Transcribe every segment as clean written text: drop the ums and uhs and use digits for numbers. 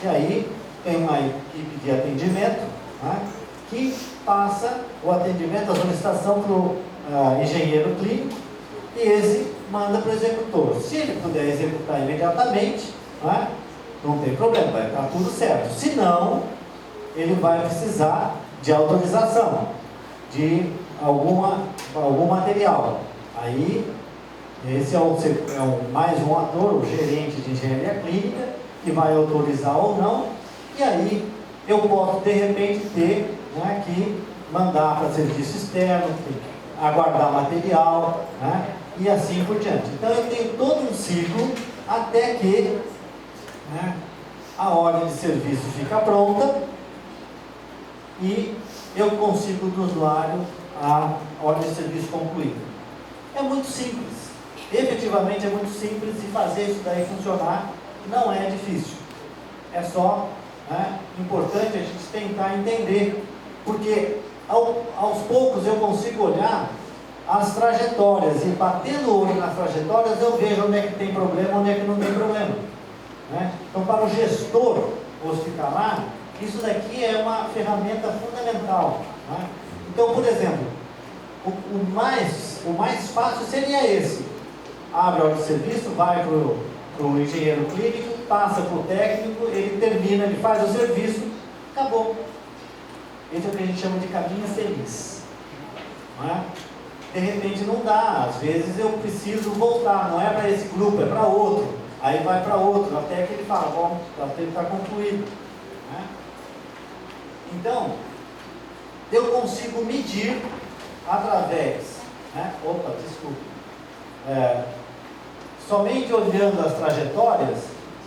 E aí tem uma equipe de atendimento, né, que passa o atendimento, a solicitação para o engenheiro clínico, e esse manda para o executor. Se ele puder executar imediatamente, né, não tem problema, vai estar tudo certo. Se não, ele vai precisar de autorização de algum material. Aí, esse é mais um ator, o gerente de engenharia clínica, que vai autorizar ou não, e aí eu posso, de repente, ter, né, que mandar para serviço externo, aguardar material, né, e assim por diante. Então, eu tenho todo um ciclo até que, né, a ordem de serviço fica pronta e eu consigo do usuário a ordem de serviço concluída. É muito simples, efetivamente é muito simples, e fazer isso daí funcionar não é difícil. É só, né, importante a gente tentar entender, porque aos poucos eu consigo olhar as trajetórias, e batendo o olho nas trajetórias eu vejo onde é que tem problema, onde é que não tem problema, né? Então, para o gestor hospitalar, isso daqui é uma ferramenta fundamental, né? Então, por exemplo, o mais fácil seria esse: abre a ordem de serviço, vai para o engenheiro clínico, passa para o técnico, ele termina, ele faz o serviço, acabou. Esse é o que a gente chama de caminho feliz, não é? De repente não dá, às vezes eu preciso voltar, não é para esse grupo, é para outro, aí vai para outro, até que ele fala, bom, até ele está concluído, né? Então, eu consigo medir através, né? Somente olhando as trajetórias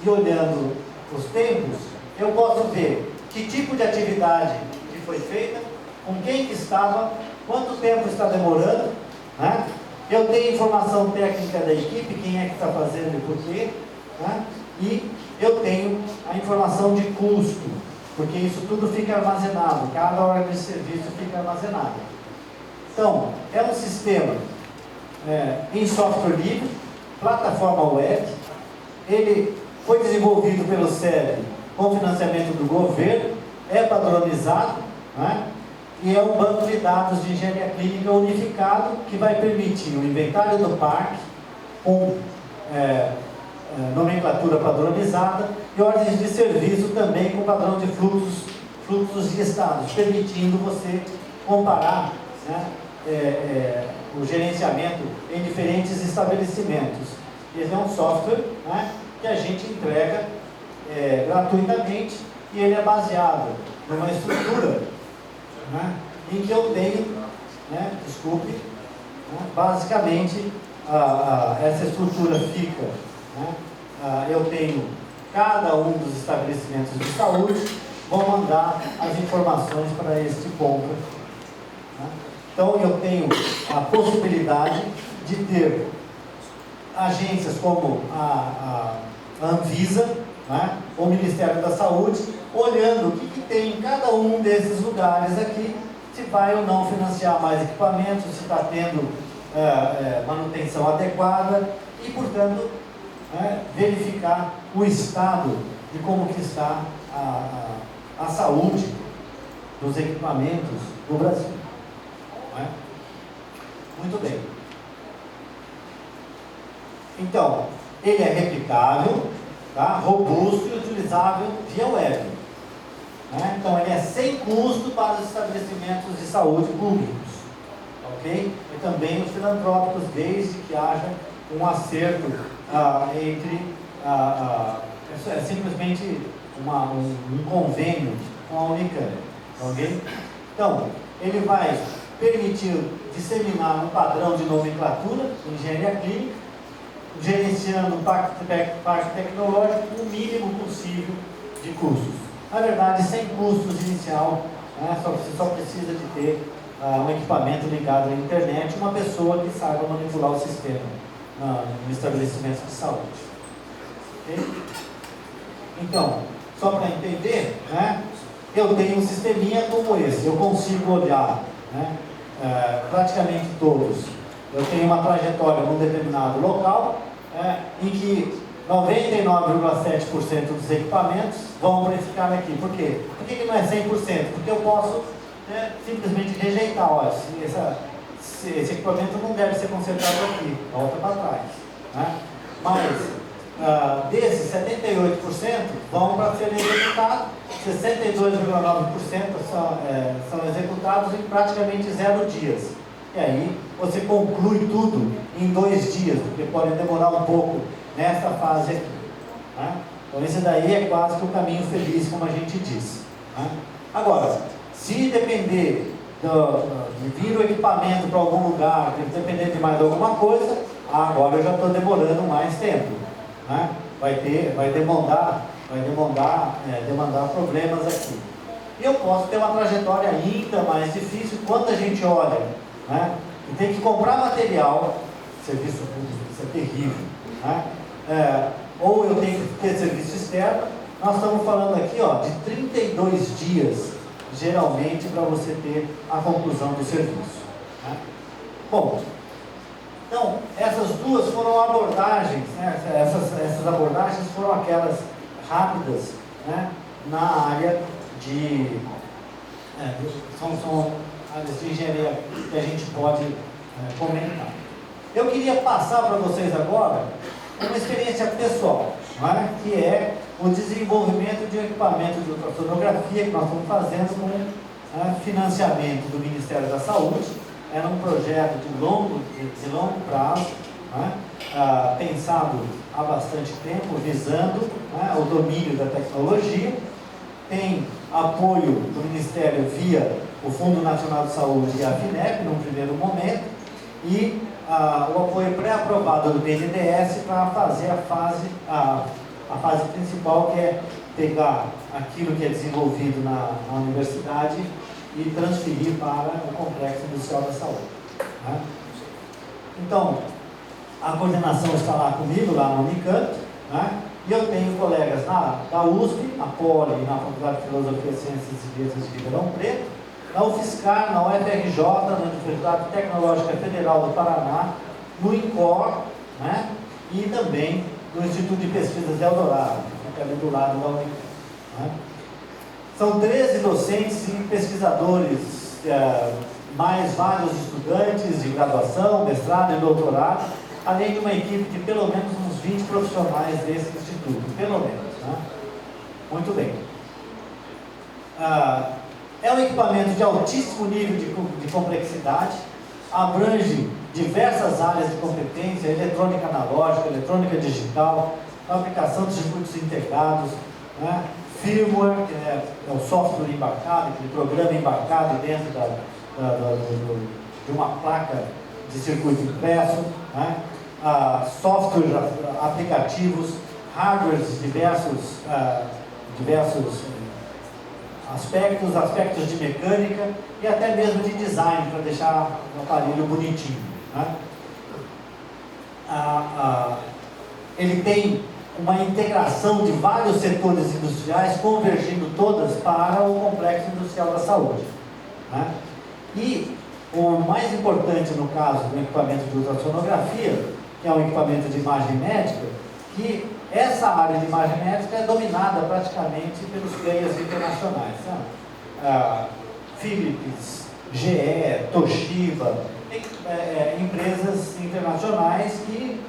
e olhando os tempos, eu posso ver que tipo de atividade que foi feita, com quem que estava, quanto tempo está demorando, né? Eu tenho informação técnica da equipe, quem é que está fazendo e por quê, né? E eu tenho a informação de custo, porque isso tudo fica armazenado, cada ordem de serviço fica armazenada. Então, é um sistema em software livre, plataforma web, ele foi desenvolvido pelo SEB com financiamento do governo, é padronizado, né? E é um banco de dados de engenharia clínica unificado que vai permitir o inventário do parque com nomenclatura padronizada e ordens de serviço também com padrão de fluxos de estados, permitindo você comparar, né, o gerenciamento em diferentes estabelecimentos. Esse é um software, né, que a gente entrega gratuitamente, e ele é baseado numa estrutura, né, em que eu tenho, né, basicamente essa estrutura fica, né, eu tenho cada um dos estabelecimentos de saúde, vou mandar as informações para este ponto, né? Então eu tenho a possibilidade de ter agências como a Anvisa, né, o Ministério da Saúde, olhando o que tem em cada um desses lugares aqui, se vai ou não financiar mais equipamentos, se está tendo manutenção adequada e, portanto, verificar o estado de como que está a saúde dos equipamentos no Brasil. Não é? Muito bem. Então, ele é replicável, tá? Robusto e utilizável via web. Né? Então, ele é sem custo para os estabelecimentos de saúde públicos. Ok? E também os filantrópicos, desde que haja um acerto entre... é simplesmente um convênio com a Unicamp. Ok? Então, ele vai permitir disseminar um padrão de nomenclatura em engenharia clínica, gerenciando o parque tecnológico o mínimo possível de custos. Na verdade, sem custos inicial, né? Você só precisa de ter um equipamento ligado à internet, uma pessoa que saiba manipular o sistema no estabelecimento de saúde. Okay? Então, só para entender, né? Eu tenho um sisteminha como esse, eu consigo olhar, né, praticamente todos. Eu tenho uma trajetória num determinado local, em que 99,7% dos equipamentos vão para esse cara aqui. Por quê? Por que não é 100%? Porque eu posso, né, simplesmente rejeitar. Olha, esse equipamento não deve ser consertado aqui, volta para trás. Né? Mas desses 78% vão para serem executados, 62,9% são executados em praticamente 0 dias. E aí você conclui tudo em 2 dias, porque pode demorar um pouco nessa fase aqui. Né? Então esse daí é quase que o caminho feliz, como a gente diz. Né? Agora, se depender de vir o equipamento para algum lugar, depender de mais alguma coisa, agora eu já estou demorando mais tempo. Né? Vai demandar problemas aqui. E eu posso ter uma trajetória ainda mais difícil quando a gente olha, né? E tem que comprar material, serviço público, isso é terrível. Né? Ou eu tenho que ter serviço externo. Nós estamos falando aqui, ó, de 32 dias, geralmente, para você ter a conclusão do serviço. Né? Bom, então, essas duas foram abordagens, né? Essas abordagens foram aquelas rápidas, né? Na área de... são áreas de engenharia que a gente pode comentar. Eu queria passar para vocês agora uma experiência pessoal, né? Que é o desenvolvimento de um equipamento de ultrassonografia que nós estamos fazendo com financiamento do Ministério da Saúde. Era um projeto de longo prazo, né? Pensado há bastante tempo, visando, né, o domínio da tecnologia. Tem apoio do Ministério via o Fundo Nacional de Saúde e a FINEP, num primeiro momento, e o apoio pré-aprovado do BNDES para fazer a fase principal, que é pegar aquilo que é desenvolvido na universidade e transferir para o Complexo Industrial da Saúde. Né? Então, a coordenação está lá comigo, lá na Unicamp, né? E eu tenho colegas da USP, na Poli, na Faculdade de Filosofia, Ciências e Letras de Ribeirão Preto, na UFSCar, na UFRJ, na Universidade Tecnológica Federal do Paraná, no INCOR, né? E também no Instituto de Pesquisas de Eldorado, que é ali do lado da Unicamp. Né? São 13 docentes e pesquisadores, mais vários estudantes de graduação, mestrado e doutorado, além de uma equipe de pelo menos uns 20 profissionais desse instituto, pelo menos. Né? Muito bem. É um equipamento de altíssimo nível de complexidade, abrange diversas áreas de competência, eletrônica analógica, eletrônica digital, fabricação de circuitos integrados, né? Firmware, que é o software embarcado, aquele programa embarcado dentro de uma placa de circuito impresso, né? Softwares, aplicativos, hardwares de diversos aspectos de mecânica e até mesmo de design, para deixar o aparelho bonitinho. Né? Ele tem uma integração de vários setores industriais, convergindo todas para o Complexo Industrial da Saúde. Né? E o mais importante no caso do equipamento de ultrassonografia, que é um equipamento de imagem médica, que essa área de imagem médica é dominada praticamente pelos players internacionais. Philips, GE, Toshiba, empresas internacionais que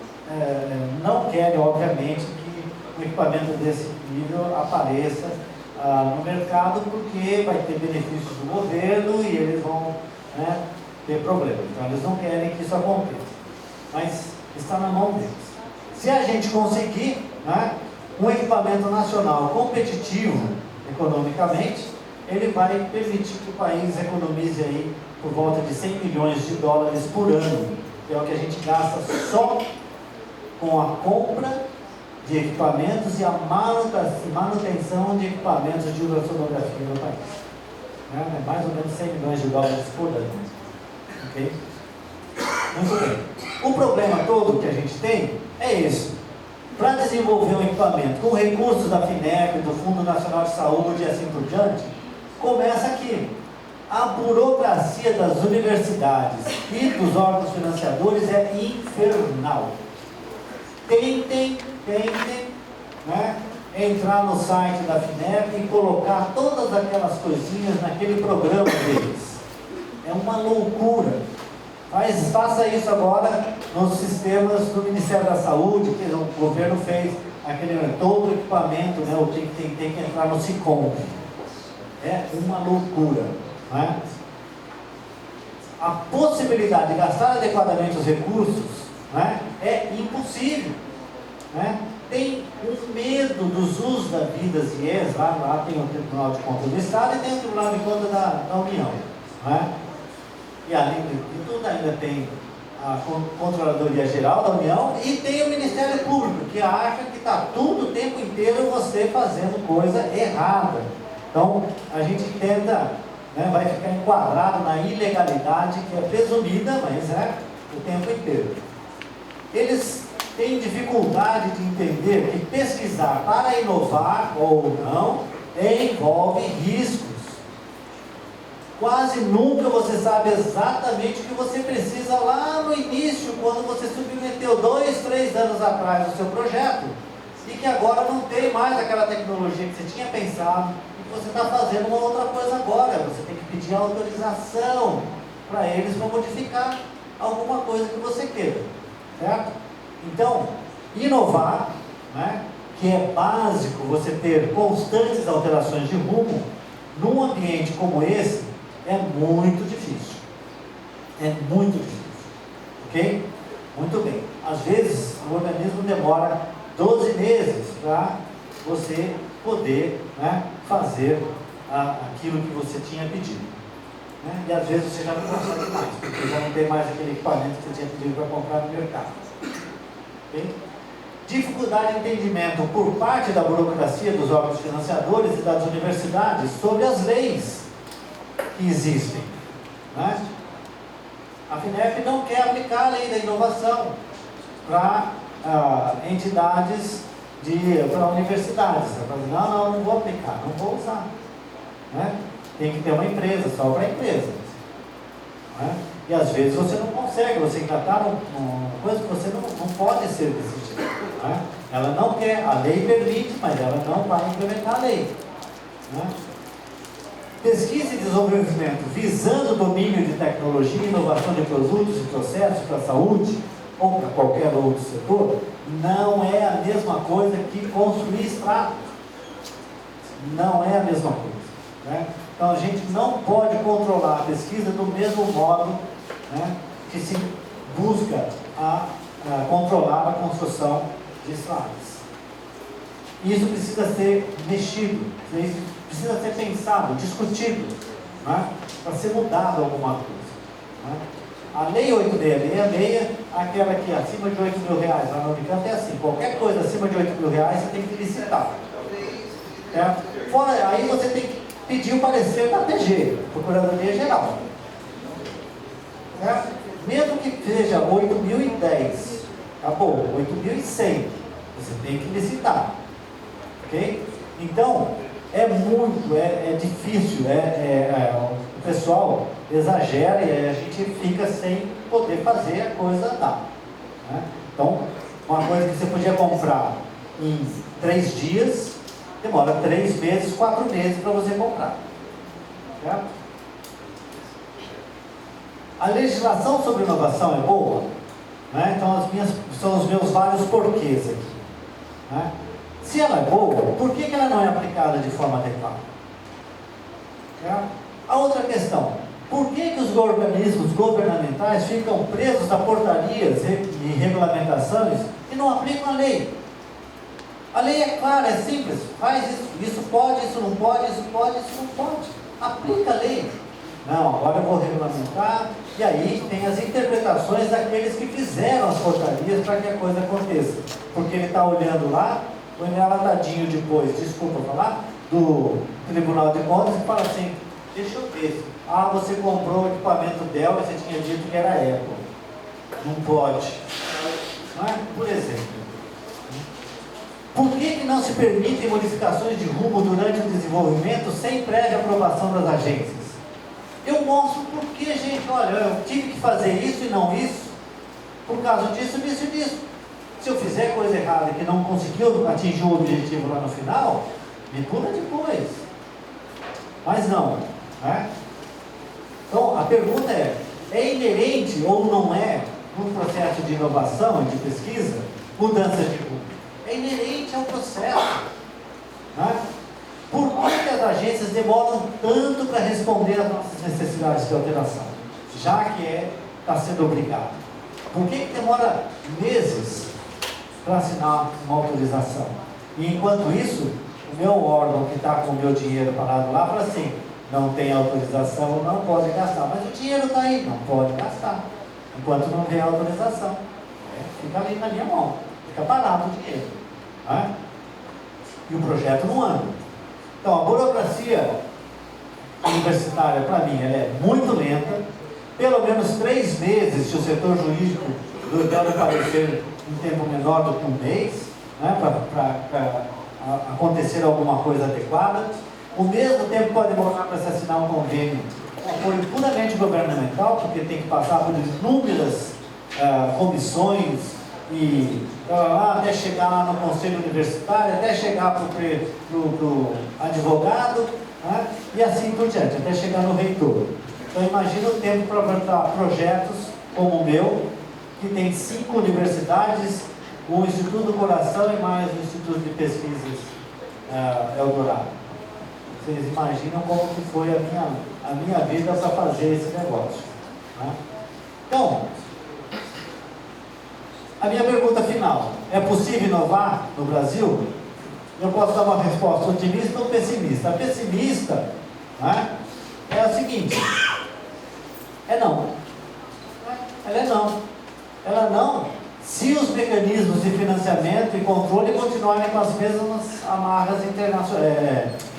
não querem, obviamente, que um equipamento desse nível apareça no mercado, porque vai ter benefícios do governo e eles vão, né, ter problemas. Então eles não querem que isso aconteça, mas está na mão deles. Se a gente conseguir, né, um equipamento nacional competitivo economicamente, ele vai permitir que o país economize aí por volta de 100 milhões de dólares por ano, que é o que a gente gasta só com a compra de equipamentos e a manutenção de equipamentos de ultrassonografia no país. É mais ou menos 100 milhões de dólares por ano. Ok? Muito bem. O problema todo que a gente tem é esse. Para desenvolver um equipamento com recursos da FINEP, do Fundo Nacional de Saúde e assim por diante, começa aqui. A burocracia das universidades e dos órgãos financiadores é infernal. Tentem tentem, né, entrar no site da FINEP e colocar todas aquelas coisinhas naquele programa deles. É uma loucura. Faça isso agora nos sistemas do Ministério da Saúde, que o governo fez, todo o equipamento, né, tem que entrar no SICOM. É uma loucura. Né? A possibilidade de gastar adequadamente os recursos, né, é impossível. Né? Tem um medo dos usos da Vidas e ES, lá tem o Tribunal de Contas do Estado e tem o Tribunal de Contas da União. Né? E além de tudo ainda tem a Controladoria Geral da União e tem o Ministério Público, que acha que está tudo o tempo inteiro você fazendo coisa errada. Então, a gente tenta, né, vai ficar enquadrado na ilegalidade que é presumida, mas é o tempo inteiro. Eles têm dificuldade de entender que pesquisar para inovar ou não envolve riscos. Quase nunca você sabe exatamente o que você precisa lá no início, quando você submeteu 2, 3 anos atrás o seu projeto, e que agora não tem mais aquela tecnologia que você tinha pensado, você está fazendo uma outra coisa agora. Você tem que pedir autorização para eles para modificar alguma coisa que você queira, certo? Então, inovar, né, que é básico você ter constantes alterações de rumo, num ambiente como esse, é muito difícil. É muito difícil. Ok? Muito bem. Às vezes, o organismo demora 12 meses para você poder, né, fazer aquilo que você tinha pedido. Né? E às vezes você já não consegue mais, porque já não tem mais aquele equipamento que você tinha pedido para comprar no mercado. Okay? Dificuldade de entendimento por parte da burocracia, dos órgãos financiadores e das universidades sobre as leis que existem. Né? A FINEP não quer aplicar a lei da inovação para entidades, para universidades. Ela fala, não vou aplicar, não vou usar. Né? Tem que ter uma empresa, só para a empresa. Né? E às vezes você não consegue, você ainda está numa coisa que você não pode ser desse tipo. Né? Ela não quer, a lei permite, mas ela não vai implementar a lei. Né? Pesquisa e desenvolvimento visando o domínio de tecnologia e inovação de produtos e processos para a saúde ou para qualquer outro setor, não é a mesma coisa que construir estrada. Não é a mesma coisa. Né? Então a gente não pode controlar a pesquisa do mesmo modo, né, que se busca controlar a construção de estradas. Isso precisa ser mexido, isso precisa ser pensado, discutido, né, para ser mudado alguma coisa. Né? A Lei 8666, aquela que acima de R$8.000, lá no Unicamp é assim, qualquer coisa acima de R$8.000 você tem que licitar. Fora, aí você tem que pedir o parecer da PG, Procuradoria Geral. Mesmo que seja 8.010, acabou, 8.100, você tem que licitar. Ok? Então, é difícil, o pessoal exagera e a gente fica sem poder fazer a coisa andar. Né? Então, uma coisa que você podia comprar em 3 dias, demora 3 meses, 4 meses para você comprar. Certo? A legislação sobre inovação é boa? Né? Então, são os meus vários porquês aqui. Né? Se ela é boa, por que ela não é aplicada de forma adequada? A outra questão, por que os organismos governamentais ficam presos a portarias e regulamentações e não aplicam a lei? A lei é clara, é simples, faz isso pode, isso não pode, isso pode, isso não pode. Aplica a lei. Não, agora eu vou regulamentar, e aí tem as interpretações daqueles que fizeram as portarias para que a coisa aconteça. Porque ele está olhando lá, o enlatadinho depois, desculpa falar, do Tribunal de Contas e fala assim, deixa eu ver, você comprou o equipamento Dell e você tinha dito que era Apple. Não pode. Não é? Por exemplo. Por que não se permitem modificações de rumo durante o desenvolvimento sem prévia aprovação das agências? Eu mostro por que, gente, olha, eu tive que fazer isso e não isso, por causa disso, disso e disso. Se eu fizer coisa errada que não conseguiu atingir o objetivo lá no final, me pula depois. Mas não, né? Então a pergunta é inerente ou não é, no processo de inovação e de pesquisa, mudança de rumo? É inerente ao processo, né? Por que as agências demoram tanto para responder às nossas necessidades de alteração, já que está sendo obrigado? Por que demora meses para assinar uma autorização? E enquanto isso, o meu órgão que está com o meu dinheiro parado lá fala assim: não tem autorização, não pode gastar. Mas o dinheiro está aí, não pode gastar, enquanto não vem a autorização. Fica ali na minha mão, fica parado o dinheiro, né? E o projeto não anda. Então a burocracia universitária, para mim, ela é muito lenta. Pelo menos 3 meses, se o setor jurídico deve parecer um tempo menor do que um mês, né, para acontecer alguma coisa adequada. O mesmo tempo pode demorar para se assinar um convênio, um apoio puramente governamental, porque tem que passar por inúmeras comissões e até chegar lá no conselho universitário, até chegar para o advogado, né, e assim por diante, até chegar no reitor. Então imagina o tempo para apresentar projetos como o meu, que tem 5 universidades, o Instituto do Coração e mais o Instituto de Pesquisas Eldorado. Vocês imaginam como que foi a minha vida para fazer esse negócio, né? Então, a minha pergunta final: é possível inovar no Brasil? Eu posso dar uma resposta otimista ou pessimista. A pessimista, né, é a seguinte: é não. Ela é não. Ela não, se os mecanismos de financiamento e controle continuarem com as mesmas amarras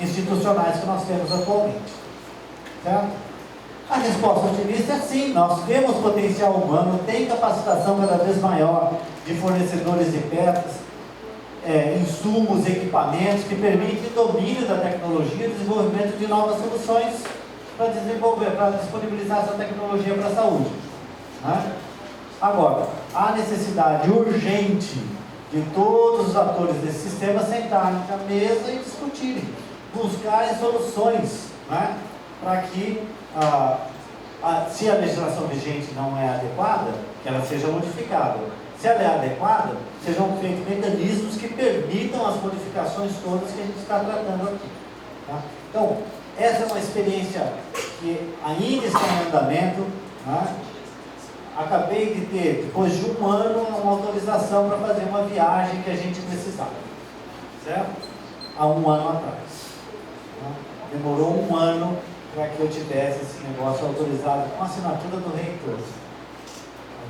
institucionais que nós temos atualmente. Certo? A resposta otimista é sim, nós temos potencial humano, tem capacitação cada vez maior de fornecedores de peças, insumos, equipamentos que permitem domínio da tecnologia e desenvolvimento de novas soluções para disponibilizar essa tecnologia para a saúde, né? Agora, há necessidade urgente de todos os atores desse sistema sentarem na mesa e discutirem, buscarem soluções, né, para que, se a legislação vigente não é adequada, que ela seja modificada. Se ela é adequada, sejam feitos mecanismos que permitam as modificações todas que a gente está tratando aqui. Tá? Então, essa é uma experiência que ainda está em andamento, né? Acabei de ter, depois de 1 ano, uma autorização para fazer uma viagem que a gente precisava, certo? Há 1 ano atrás. Demorou 1 ano para que eu tivesse esse negócio autorizado com a assinatura do reitor.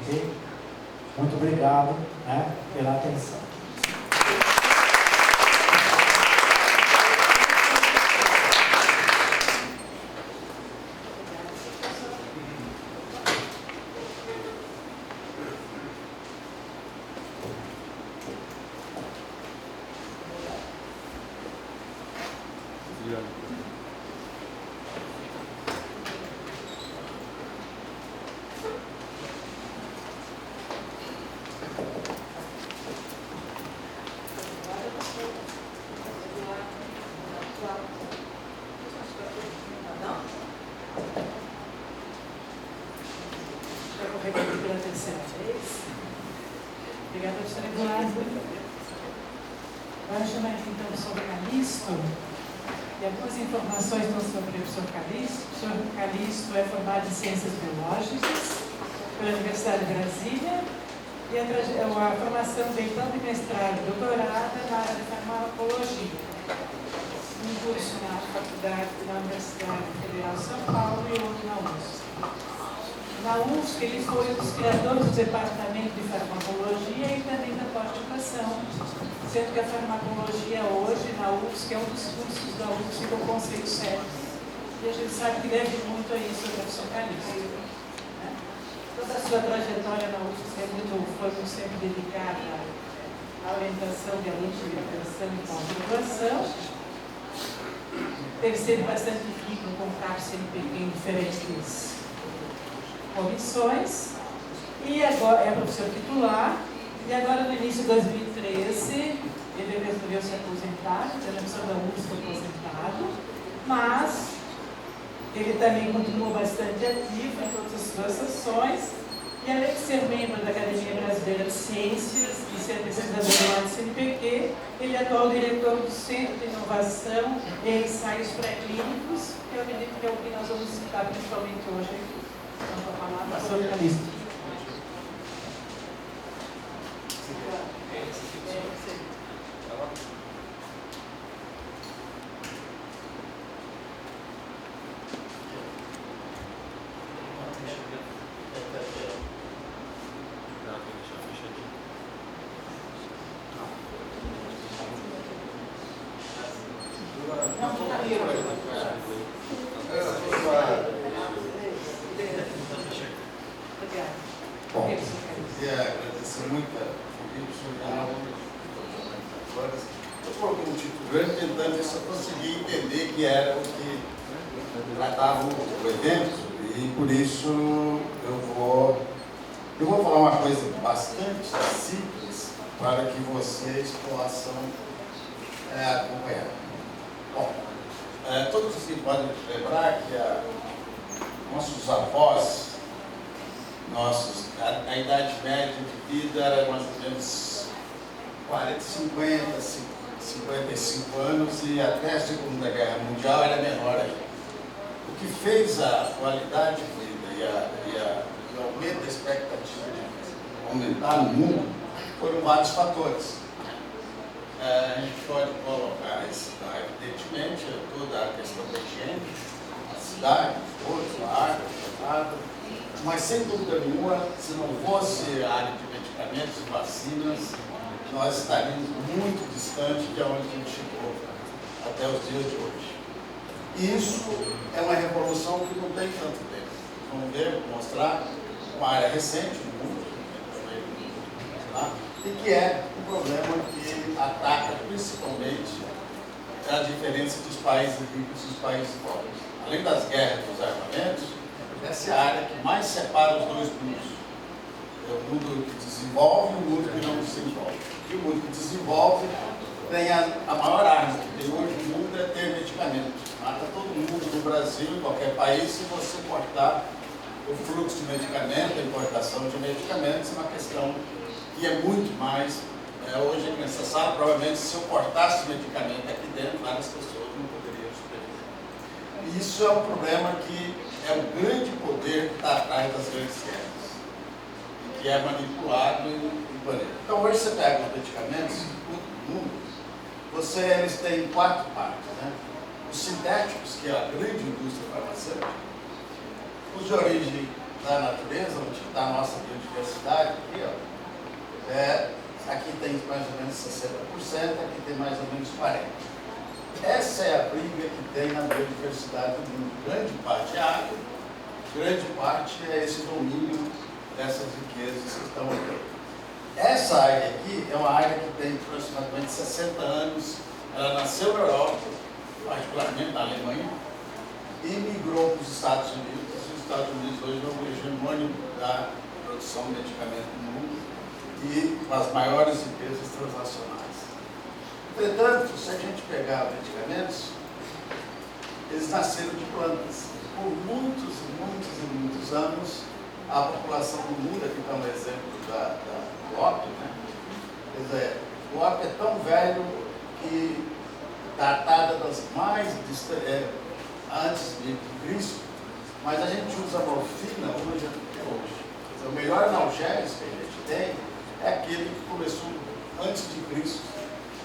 Ok? Muito obrigado, né, pela atenção. Obrigada, professora Eduardo. Agora chamar aqui então o professor Calixto. E algumas informações então sobre o professor Calixto. O professor Calixto é formado em Ciências Biológicas pela Universidade de Brasília e a formação dele tanto em mestrado e doutorado na área de farmacologia. Um curso na faculdade da Universidade Federal de São Paulo e outro na USP. Na USP, ele foi um dos criadores do departamento de farmacologia e também da pós-educação, sendo que a farmacologia hoje na USP é um dos cursos da USP com conceitos sérios. E a gente sabe que deve muito a isso ao professor Calixto. Né? Toda a sua trajetória na USP foi sempre dedicada à orientação de alunos de graduação e pós-graduação. Teve sido bastante rico no contato sempre em diferentes comissões, e agora é professor titular E agora, no início de 2013, ele resolveu se aposentar, ele é professor da USP aposentado, mas ele também continuou bastante ativo em todas as suas ações, e além de ser membro da Academia Brasileira de Ciências e ser pesquisador do CNPq, ele é atual diretor do Centro de Inovação e Ensaios Pré-Clínicos, que eu acredito que é o que nós vamos citar principalmente hoje aqui. Então, a palavra sobre a lista. Bom, queria agradecer muito a eu coloquei um título grande tentando ver se eu conseguia entender que era o que tratava o evento, e por isso eu vou falar uma coisa bastante simples para que vocês possam acompanhar. Bom, todos aqui podem lembrar que nossos avós, a idade média de vida era mais ou menos 40, 50, 55 anos, e até a Segunda Guerra Mundial era menor ainda. O que fez a qualidade de vida e o aumento da expectativa de aumentar no mundo foram vários fatores. A gente pode colocar evidentemente toda a questão da higiene, a cidade, a água, mas sem dúvida nenhuma, se não fosse a área de medicamentos e vacinas, nós estaríamos muito distante de onde a gente chegou até os dias de hoje. E isso é uma revolução que não tem tanto tempo. Vamos ver, mostrar uma área recente no mundo, tá? E que é um problema que ataca principalmente a diferença dos países ricos e dos países pobres. Além das guerras e dos armamentos, essa é a área que mais separa os dois mundos. É o mundo que desenvolve e o mundo que não desenvolve. E o mundo que desenvolve tem a maior arma que tem hoje no mundo é ter medicamento. Mata todo mundo no Brasil, em qualquer país, se você cortar o fluxo de medicamento, a importação de medicamentos, é uma questão que é muito mais. Hoje aqui nessa sala, provavelmente, se eu cortasse o medicamento aqui dentro, várias pessoas não poderiam sobreviver. E isso é um problema que é o grande poder que está atrás das grandes guerras, e que é manipulado em planeta. Então, hoje você pega os medicamentos do mundo, eles têm 4 partes, né? Os sintéticos, que é a grande indústria farmacêutica, os de origem da natureza, onde está a nossa biodiversidade, aqui, ó, aqui tem mais ou menos 60%, aqui tem mais ou menos 40%. Essa é a briga que tem na biodiversidade do mundo. Grande parte é água, grande parte é esse domínio dessas riquezas que estão aqui. Essa área aqui é uma área que tem aproximadamente 60 anos. Ela nasceu na Europa, particularmente na Alemanha, e migrou para os Estados Unidos. Os Estados Unidos hoje é o hegemônico da produção de medicamento no mundo e com as maiores empresas transnacionais. Entretanto, se a gente pegar medicamentos, eles nasceram de plantas. Por muitos e muitos e muitos anos, a população do mundo, aqui está um exemplo do ópio, né? Quer dizer, o ópio é tão velho que datada das mais antes de Cristo, mas a gente usa morfina hoje até hoje. Quer dizer, o melhor analgésico que a gente tem é aquele que começou antes de Cristo.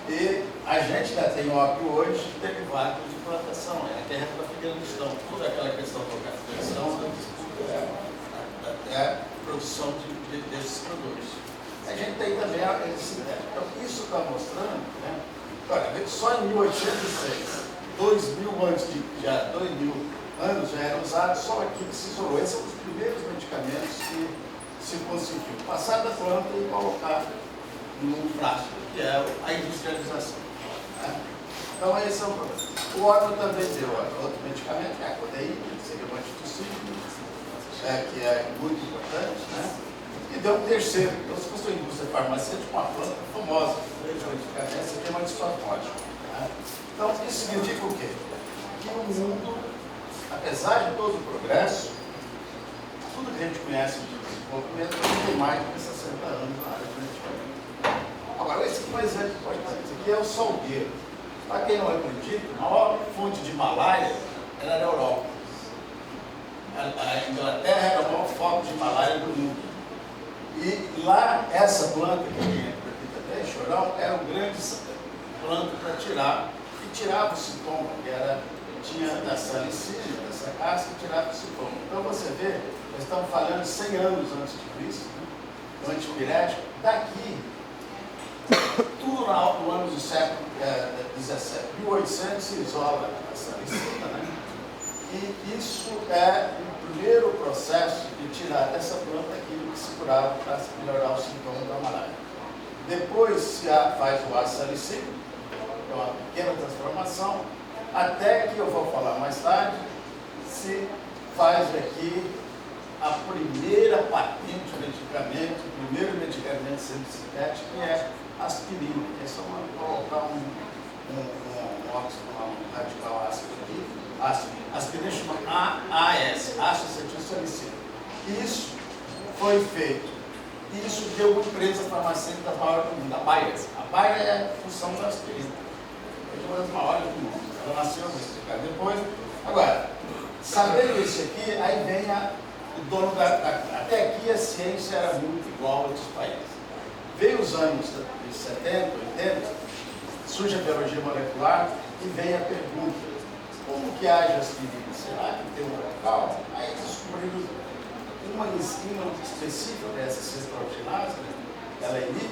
E a gente já tem ópio hoje derivado de plantação, é a terra para Afeganistão, toda aquela questão do Afeganistão é a produção desses produtos. A gente tem também esse sintético. Então, isso está mostrando, né? Olha, só em 1806, 2000 anos já eram usados, só aqui que se isolou. Esse é um dos primeiros medicamentos que se conseguiu passar da planta e colocar no plástico, que é a industrialização. Né? Então, esse é o problema. O ópio também deu outro medicamento, que é a codeína, que seria o antitussídico, que é muito importante, né? E deu um terceiro. Então, se fosse uma indústria farmacêutica, uma planta famosa, essa aqui é uma dispatótica. Né? Então, isso significa o quê? Que o mundo, apesar de todo o progresso, tudo que a gente conhece de desenvolvimento não tem mais de 60 anos na área de medicamento. Agora, esse aqui é um exemplo importante. Esse aqui é o salgueiro. Para quem não acredita, a maior fonte de malária era na Europa. A Inglaterra era o maior foco de malária do mundo. E lá, essa planta que tem aqui também, chorão, era uma grande planta para tirar, e tirava o sintoma, que era, tinha da salicília, dessa casca, e tirava o sintoma. Então você vê, nós estamos falando 100 anos antes de Cristo, né? O antipirético, daqui, tudo no ano do século XVII, 1800 se isola a salicina, né? E isso é o primeiro processo de tirar dessa planta aquilo que se curava para melhorar o sintoma da malária. Depois se faz o ácido salicílico, é uma pequena transformação, até que eu vou falar mais tarde, se faz aqui a primeira patente do medicamento, o primeiro medicamento sintético, que é aspirina, que é só colocar um radical ácido aqui, aspirina chama AAS, ácido acetilsalicílico. Isso foi feito. Isso deu uma empresa farmacêutica maior do mundo, a Bayer. A Bayer é a função da aspirina. É uma das maiores do mundo. Ela nasceu depois. Agora, sabendo isso aqui, aí vem o dono até aqui a ciência era muito igual a outros países. Veio os anos de 70, 80, surge a biologia molecular e vem a pergunta: como que age a aspirina? Será que tem um local? Aí descobriram uma enzima específica dessa cistercinase, né? Ela inibe,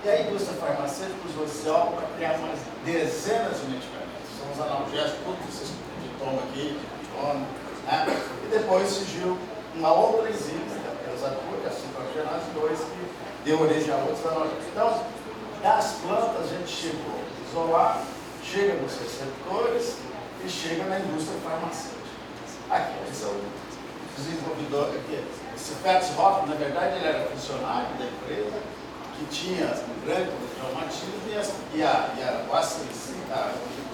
e a indústria farmacêutica usou esse álcool para criar umas dezenas de medicamentos. São os analgésicos, todos esses de toma aqui, de toma, né? E depois surgiu uma outra enzima, que é a cistercinase 2, que deu origem a outros analgésicos. Então, das plantas a gente chegou a isolar, chega nos receptores e chega na indústria farmacêutica. Aqui, esse é o desenvolvedor aqui. Esse Fats Hoffman, na verdade, ele era funcionário da empresa, que tinha um grande traumatismo e a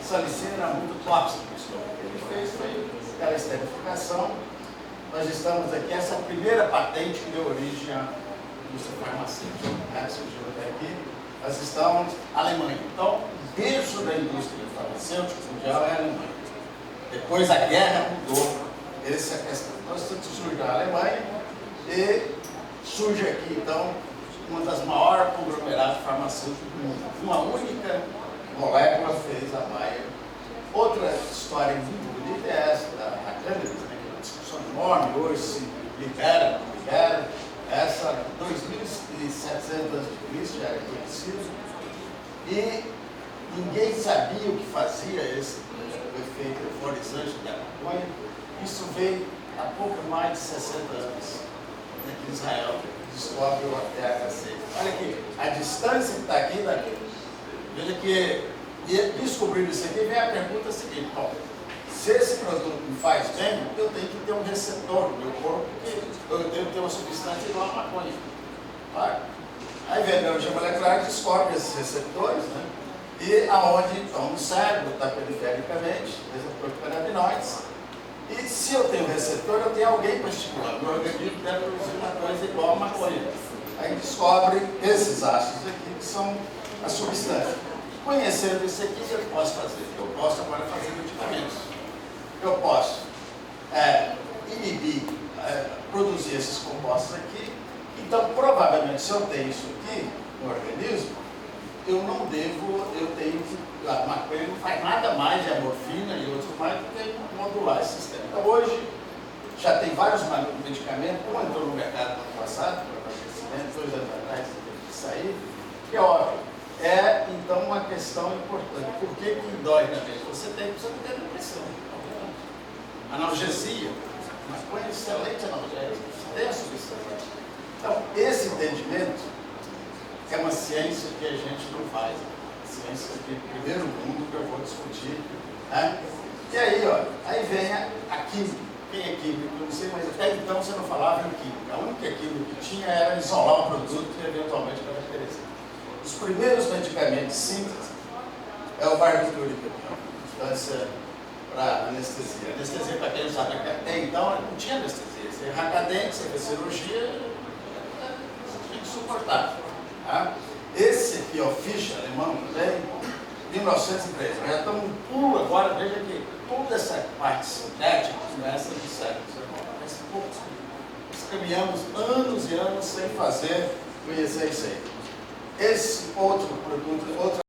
salicina era muito tóxica. O que ele fez foi aquela esterificação. Nós estamos aqui, essa é a primeira patente que deu origem à indústria farmacêutica, né, que surgiu até aqui. Nós estamos na Alemanha. Então, o berço da indústria farmacêutica mundial é a Alemanha. Depois a guerra mudou essa questão. Nós surge a Alemanha e surge aqui, então, uma das maiores conglomerados farmacêuticos do mundo. Uma única molécula fez a Bayer. Outra história muito bonita é essa da cannabis, né, que é uma discussão enorme, hoje se libera, não libera. Essa, 2.700 a.C., já era conhecido, e ninguém sabia o que fazia esse efeito euforizante da maconha. Isso veio há pouco mais de 60 anos, aqui em Israel, descobre o THC. Olha aqui, a distância que está aqui daqui. Veja que, descobrir isso aqui, vem a pergunta seguinte: bom, se esse produto me faz bem, eu tenho que ter um receptor no meu corpo, porque eu tenho que ter uma substância igual a maconha. Claro. Aí vem a biologia molecular e descobre esses receptores, né? E aonde estão no cérebro, está perifericamente, receptor de canabinoides. E se eu tenho receptor, eu tenho alguém para estimular. O meu organismo deve produzir uma coisa igual a maconha. Aí descobre esses ácidos aqui, que são a substância. Conhecendo isso aqui, o que eu posso fazer? Eu posso agora fazer medicamentos. Eu posso inibir, produzir esses compostos aqui. Então, provavelmente, se eu tenho isso aqui no organismo, eu tenho que, a maconha não faz nada mais de a morfina e outros mais do que modular esse sistema. Então, hoje, já tem vários medicamentos, um entrou no mercado no ano passado, por abastecimento, 2 anos atrás, teve que sair, que é óbvio. É, então, uma questão importante. Por que dói na mente? Você não tem depressão. Analgesia, maconha é excelente analgésico, você tem a substância. Então, esse entendimento é uma ciência que a gente não faz. Ciência de primeiro mundo que eu vou discutir. Né? E aí, ó, aí vem a química. quem é químico, eu não sei, mas até então você não falava em química. A única química que tinha era isolar um produto e eventualmente caracterizar. Os primeiros medicamentos de síntese é o barbitúrico, substância para anestesia. Anestesia, para quem não sabe, até então não tinha anestesia. Você arranca dente, você fez cirurgia, você tinha que suportar. Tá? Esse aqui, ó, Fischer, alemão, também, 1903. Já estamos um pulo agora, veja que toda essa parte sintética começa do século XIX. Nós caminhamos anos e anos sem fazer, conhecer isso aí. Esse outro produto, outra